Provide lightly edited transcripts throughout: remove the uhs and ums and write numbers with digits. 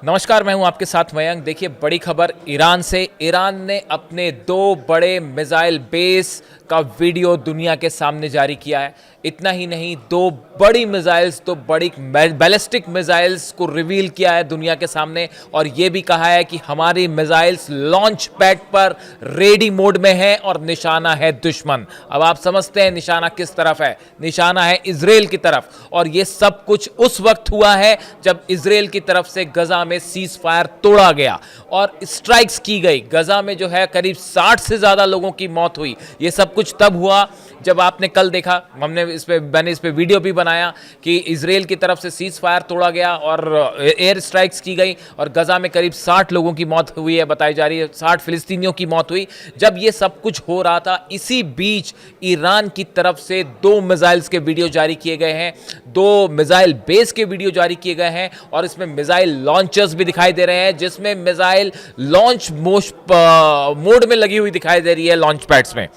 नमस्कार, मैं हूं आपके साथ मयंक। देखिए, बड़ी खबर ईरान से। ईरान ने अपने 2 बड़े मिसाइल बेस का वीडियो दुनिया के सामने जारी किया है। इतना ही नहीं, 2 बड़ी मिसाइल्स, 2 बड़ी बैलिस्टिक मिसाइल्स को रिवील किया है दुनिया के सामने, और यह भी कहा है कि हमारी मिसाइल्स लॉन्च पैड पर रेडी मोड में है और निशाना है दुश्मन। अब आप समझते हैं निशाना किस तरफ है। निशाना है इजराइल की तरफ, और यह सब कुछ उस वक्त हुआ है जब इजराइल की तरफ से गजा में सीज फायर तोड़ा गया और स्ट्राइक्स की गई। गजा में जो है करीब 60 से ज्यादा लोगों की मौत हुई। यह सब कुछ तब हुआ जब आपने कल देखा, मैंने इस पे वीडियो भी बनाया कि इजराइल की तरफ से सीज फायर तोड़ा गया और एयर स्ट्राइक्स की गई और गजा में करीब 60 लोगों की मौत हुई है, बताई जा रही है 60 फिलिस्तीनियों की मौत हुई। जब ये सब कुछ हो रहा था, इसी बीच ईरान की तरफ से 2 मिसाइल्स के वीडियो जारी किए गए हैं, 2 मिसाइल बेस के वीडियो जारी किए गए हैं, और इसमें मिसाइल लॉन्चर्स भी दिखाई दे रहे हैं, जिसमें मिसाइल लॉन्च मोड में लगी हुई दिखाई दे रही है लॉन्च पैड्स में।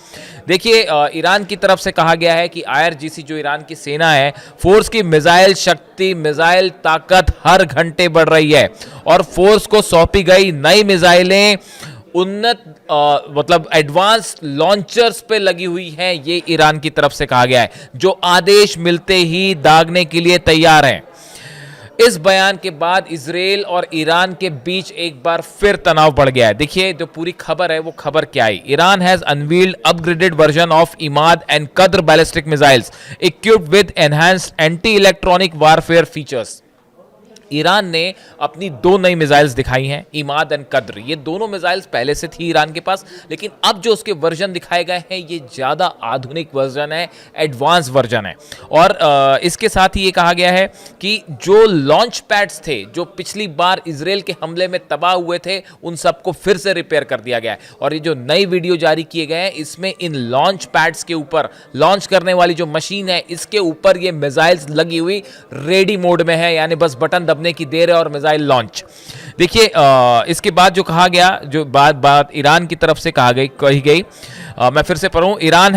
देखिए, ईरान की तरफ से कहा गया है कि IRGC जो ईरान की सेना है, फोर्स की मिसाइल शक्ति, मिसाइल ताकत हर घंटे बढ़ रही है, और फोर्स को सौंपी गई नई मिसाइलें उन्नत मतलब एडवांस लॉन्चर्स पे लगी हुई हैं। ये ईरान की तरफ से कहा गया है, जो आदेश मिलते ही दागने के लिए तैयार हैं। इस बयान के बाद इजराइल और ईरान के बीच एक बार फिर तनाव बढ़ गया है। देखिए, जो पूरी खबर है वो खबर क्या आई। Iran has unveiled upgraded version of Emad and Qadr ballistic missiles equipped with enhanced anti electronic warfare features. Iran ने अपनी 2 नई मिसाइल्स दिखाई हैं, इमाद एंड कद्र। ये दोनों मिसाइल्स पहले से थी ईरान के पास, लेकिन अब जो उसके वर्जन दिखाए गए हैं ये ज़्यादा आधुनिक वर्जन है, एडवांस वर्जन है। और इसके साथ ही ये कहा गया है कि जो लॉन्च पैड्स थे, जो पिछली बार इजराइल के हमले में तबाह हुए थे, उन सबको फिर से रिपेयर कर दिया गया है। और ये जो नई वीडियो जारी किए गए हैं, इसमें इन लॉन्च पैड्स के ऊपर, लॉन्च करने वाली जो मशीन है, इसके ऊपर ये मिसाइल्स लगी हुई रेडी मोड में है, यानी बस बटन दबने की देर है और मिसाइल लॉन्च। देखिए, इसके बाद जो कहा गया, जो बात ईरान की तरफ से कही गई, मैं फिर से पढ़ूं। Iran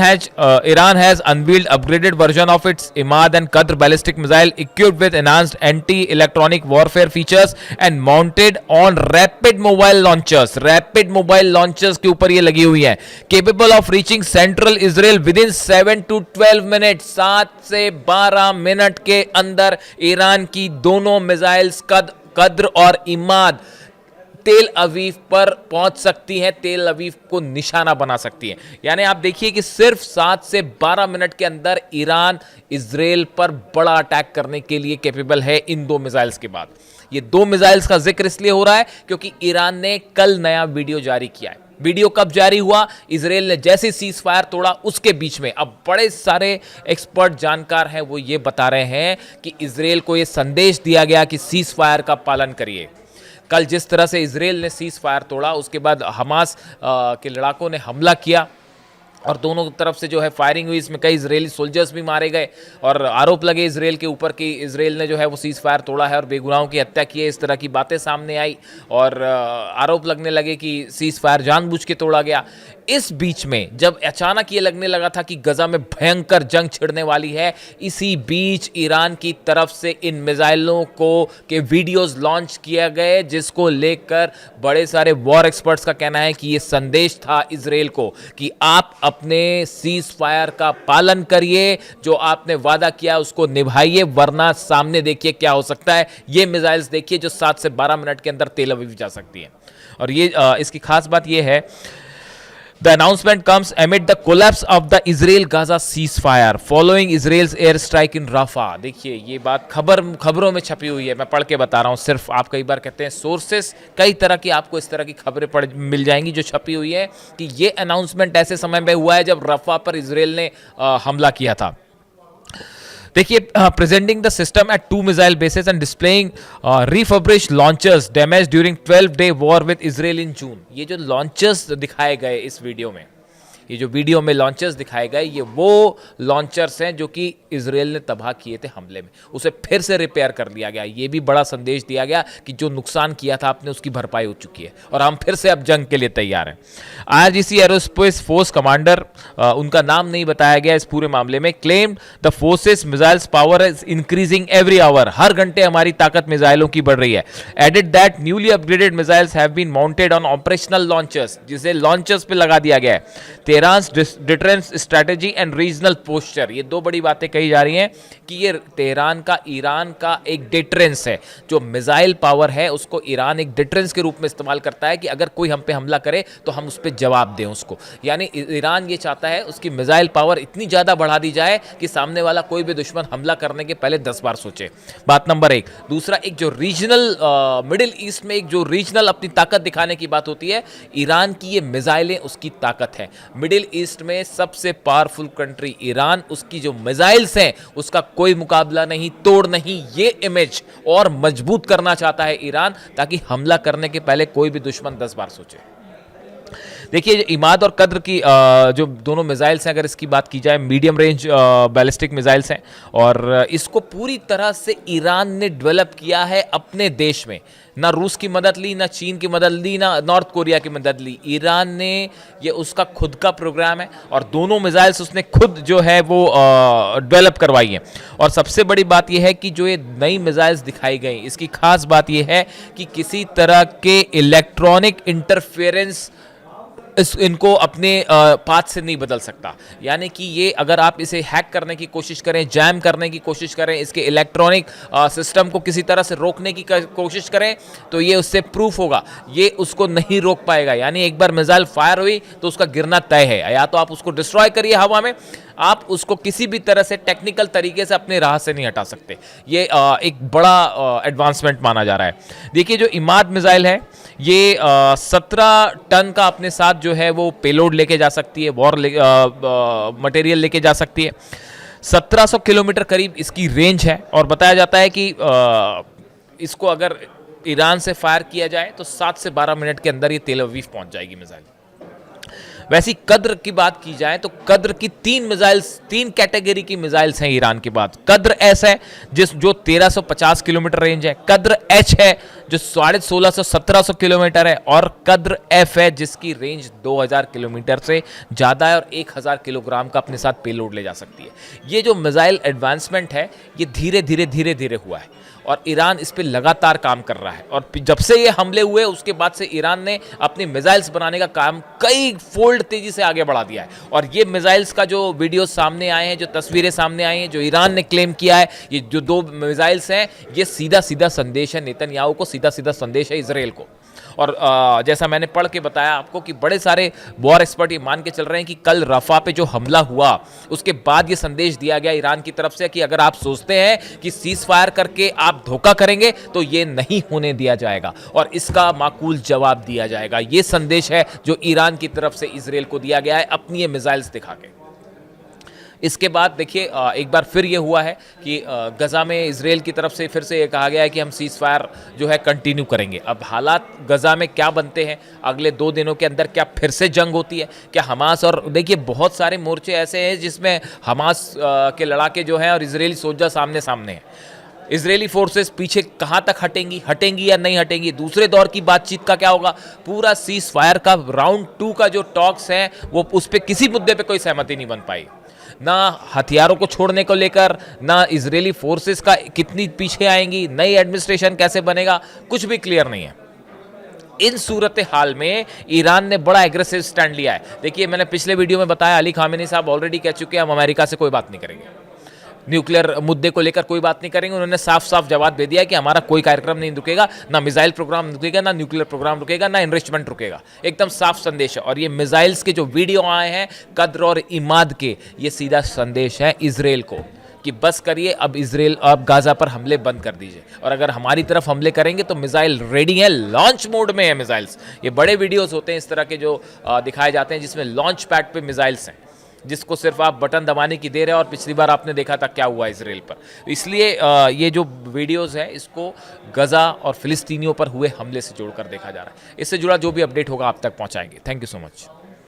has unveiled upgraded version of its Emad and Qadr ballistic missile equipped with enhanced anti electronic warfare features and mounted on rapid mobile launchers. Rapid mobile launchers के ऊपर ये लगी हुई है, capable of reaching central Israel within 7 to 12 minute. 7 से 12 minute के अंदर Iran की दोनों मिसाइल्स कद्र और इमाद तेल अवीव पर पहुंच सकती हैं, तेल अवीव को निशाना बना सकती हैं। यानी आप देखिए कि सिर्फ 7 से 12 मिनट के अंदर ईरान इजराइल पर बड़ा अटैक करने के लिए कैपेबल है इन 2 मिसाइल्स के बाद। ये 2 मिसाइल्स का जिक्र इसलिए हो रहा है क्योंकि ईरान ने कल नया वीडियो जारी किया है। वीडियो कब जारी हुआ? इजराइल ने जैसे सीज फायर तोड़ा उसके बीच में। अब बड़े सारे एक्सपर्ट जानकार हैं, वो ये बता रहे हैं कि इजराइल को ये संदेश दिया गया कि सीज फायर का पालन करिए। कल जिस तरह से इजराइल ने सीज फायर तोड़ा, उसके बाद हमास के लड़ाकों ने हमला किया और दोनों तरफ से जो है फायरिंग हुई, इसमें कई इजरायली सोल्जर्स भी मारे गए और आरोप लगे इजराइल के ऊपर कि इजराइल ने जो है वो सीज फायर तोड़ा है और बेगुनाहों की हत्या की है। इस तरह की बातें सामने आई और आरोप लगने लगे कि सीज फायर जानबूझ के तोड़ा गया। इस बीच में जब अचानक ये लगने लगा था कि गजा में भयंकर जंग छिड़ने वाली है, इसी बीच ईरान की तरफ से इन मिसाइलों के वीडियोस लॉन्च किया गए, जिसको लेकर बड़े सारे वॉर एक्सपर्ट्स का कहना है कि ये संदेश था इजराइल को कि आप अपने सीज फायर का पालन करिए, जो आपने वादा किया उसको निभाइए, वरना सामने देखिए क्या हो सकता है। ये मिसाइल्स देखिए जो 7 से 12 मिनट के अंदर तेल अवीव जा सकती है। और ये इसकी खास बात ये है, The announcement comes amid the collapse of the Israel-Gaza ceasefire following Israel's airstrike in Rafah। देखिए, ये बात खबरों में छपी हुई है, मैं पढ़ के बता रहा हूँ सिर्फ। आप कई बार कहते हैं सोर्सेस, कई तरह की आपको इस तरह की खबरें मिल जाएंगी जो छपी हुई है कि ये अनाउंसमेंट ऐसे समय में हुआ है जब रफा पर इजराइल ने हमला किया था। देखिए, presenting the system at 2 missile bases and displaying refurbished launchers damage during 12-day war with Israel in June. ये जो लॉन्चर्स दिखाए गए इस वीडियो में, ये जो वीडियो में लॉन्चर्स दिखाए गए ये वो लॉन्चर्स हैं जो कि इजराइल ने तबाह किए थे हमले में, उसे फिर से रिपेयर कर लिया गया। ये भी बड़ा संदेश दिया गया कि जो नुकसान किया था आपने उसकी भरपाई हो चुकी है और हम फिर से अब जंग के लिए तैयार हैं। IRGC एरोस्पेस फोर्स कमांडर, उनका नाम नहीं बताया गया इस पूरे मामले में, claimed the forces missiles power is increasing every hour, हर घंटे हमारी ताकत मिसाइलों की बढ़ रही है। Added that newly upgraded missiles have been mounted on operational launchers, जिसे लॉन्चर्स पे लगा दिया गया है। Tehran's deterrence strategy and regional posture, ये दो बड़ी बातें कही जा रही हैं कि ये तेहरान का ईरान का एक डिटरेंस है, जो मिसाइल पावर है उसको ईरान एक डिटरेंस के रूप में इस्तेमाल करता है कि अगर कोई हम पे हमला करे तो हम उस पर जवाब दें उसको। यानी ईरान ये चाहता है उसकी मिसाइल पावर इतनी ज़्यादा बढ़ा दी जाए कि सामने वाला कोई भी दुश्मन हमला करने के पहले 10 बार सोचे। बात नंबर एक। दूसरा, एक जो रीजनल मिडिल ईस्ट में एक जो रीजनल अपनी ताकत दिखाने की बात होती है, ईरान की ये मिसाइलें उसकी ताकत है। मिडिल ईस्ट में सबसे पावरफुल कंट्री ईरान, उसकी जो मिसाइल्स हैं उसका कोई मुकाबला नहीं, तोड़ नहीं। ये इमेज और मजबूत करना चाहता है ईरान ताकि हमला करने के पहले कोई भी दुश्मन 10 बार सोचे। देखिए, इमाद और कद्र की जो दोनों मिसाइल्स हैं, अगर इसकी बात की जाए, मीडियम रेंज बैलिस्टिक मिसाइल्स हैं और इसको पूरी तरह से ईरान ने डेवलप किया है अपने देश में। ना रूस की मदद ली, ना चीन की मदद ली, ना नॉर्थ कोरिया की मदद ली। ईरान ने, ये उसका खुद का प्रोग्राम है और दोनों मिसाइल्स उसने खुद जो है वो डेवलप करवाई हैं। और सबसे बड़ी बात यह है कि जो ये नई मिसाइल्स दिखाई गई, इसकी खास बात यह है कि किसी तरह के इलेक्ट्रॉनिक इंटरफेरेंस इनको अपने पाथ से नहीं बदल सकता। यानी कि ये अगर आप इसे हैक करने की कोशिश करें, जैम करने की कोशिश करें, इसके इलेक्ट्रॉनिक सिस्टम को किसी तरह से रोकने की कोशिश करें, तो ये उससे प्रूफ होगा, ये उसको नहीं रोक पाएगा। यानी एक बार मिसाइल फायर हुई तो उसका गिरना तय है। या तो आप उसको डिस्ट्रॉय करिए हवा में, आप उसको किसी भी तरह से टेक्निकल तरीके से अपने राह से नहीं हटा सकते। ये एक बड़ा एडवांसमेंट माना जा रहा है। देखिए, जो इमाद मिसाइल है ये 17 टन का अपने साथ जो है वो पेलोड लेके जा सकती है, वॉर मटेरियल लेके जा सकती है। 1700 किलोमीटर करीब इसकी रेंज है और बताया जाता है कि इसको अगर ईरान से फायर किया जाए तो 7 से 12 मिनट के अंदर ये तेल अवीव पहुंच जाएगी मिसाइल। वैसी कद्र की बात की जाए तो कद्र की 3 कैटेगरी की मिसाइल्स हैं ईरान के बाद। कद्र एस है जो 1350 किलोमीटर रेंज है, कद्र एच है जो 1650-1700 किलोमीटर है और कद्र एफ है जिसकी रेंज 2000 किलोमीटर से ज़्यादा है और 1000 किलोग्राम का अपने साथ पेलोड ले जा सकती है। ये जो मिसाइल एडवांसमेंट है ये धीरे धीरे हुआ है और ईरान इस पर लगातार काम कर रहा है। और जब से ये हमले हुए उसके बाद से ईरान ने अपनी मिसाइल्स बनाने का काम कई फोल्ड तेजी से आगे बढ़ा दिया है। और ये मिसाइल्स का जो वीडियो सामने आए हैं, जो तस्वीरें सामने आई हैं, जो ईरान ने क्लेम किया है, ये जो 2 मिसाइल्स हैं, ये सीधा संदेश है नेतन्याहू को, सीधा संदेश है इजराइल को। और जैसा मैंने पढ़ के बताया आपको कि बड़े सारे वॉर एक्सपर्ट ये मान के चल रहे हैं कि कल रफा पे जो हमला हुआ उसके बाद ये संदेश दिया गया ईरान की तरफ से कि अगर आप सोचते हैं कि सीज फायर करके आप धोखा करेंगे तो ये नहीं होने दिया जाएगा और इसका माकूल जवाब दिया जाएगा। ये संदेश है जो ईरान की तरफ से इजराइल को दिया गया है अपनी ये मिसाइल्स दिखा के। इसके बाद देखिए एक बार फिर ये हुआ है कि गज़ा में इजराइल की तरफ से फिर से ये कहा गया है कि हम सीज़ फायर जो है कंटिन्यू करेंगे। अब हालात गज़ा में क्या बनते हैं, अगले 2 दिनों के अंदर क्या फिर से जंग होती है, क्या हमास, और देखिए बहुत सारे मोर्चे ऐसे हैं जिसमें हमास के लड़ाके जो हैं और इजरायली सोल्जर सामने सामने हैं। इजरायली फोर्सेस पीछे कहाँ तक हटेंगी या नहीं हटेंगी, दूसरे दौर की बातचीत का क्या होगा, पूरा सीज फायर का राउंड 2 का जो टॉक्स हैं वो उस पर किसी मुद्दे पे कोई सहमति नहीं बन पाई, ना हथियारों को छोड़ने को लेकर, ना इजरायली फोर्सेस का कितनी पीछे आएंगी, नई एडमिनिस्ट्रेशन कैसे बनेगा, कुछ भी क्लियर नहीं है। इन सूरत हाल में ईरान ने बड़ा एग्रेसिव स्टैंड लिया है। देखिए मैंने पिछले वीडियो में बताया, अली खामेनी साहब ऑलरेडी कह चुके हैं हम अमेरिका से कोई बात नहीं करेंगे, न्यूक्लियर मुद्दे को लेकर कोई बात नहीं करेंगे। उन्होंने साफ साफ जवाब दे दिया कि हमारा कोई कार्यक्रम नहीं रुकेगा, ना मिसाइल प्रोग्राम रुकेगा, ना न्यूक्लियर प्रोग्राम रुकेगा, ना इनरिचमेंट रुकेगा। एकदम साफ संदेश है। और ये मिसाइल्स के जो वीडियो आए हैं कद्र और इमाद के, ये सीधा संदेश है इजराइल को कि बस करिए, अब इजराइल, अब गाजा पर हमले बंद कर दीजिए, और अगर हमारी तरफ हमले करेंगे तो मिसाइल रेडी है, लॉन्च मोड में है मिसाइल्स। ये बड़े वीडियोस होते हैं इस तरह के जो दिखाए जाते हैं जिसमें लॉन्च पैड पे मिसाइल्स हैं, जिसको सिर्फ आप बटन दबाने की देर है। और पिछली बार आपने देखा था क्या हुआ इजराइल पर। इसलिए ये जो वीडियोस है इसको गजा और फिलिस्तीनियों पर हुए हमले से जोड़कर देखा जा रहा है। इससे जुड़ा जो भी अपडेट होगा आप तक पहुंचाएंगे। Thank you so much.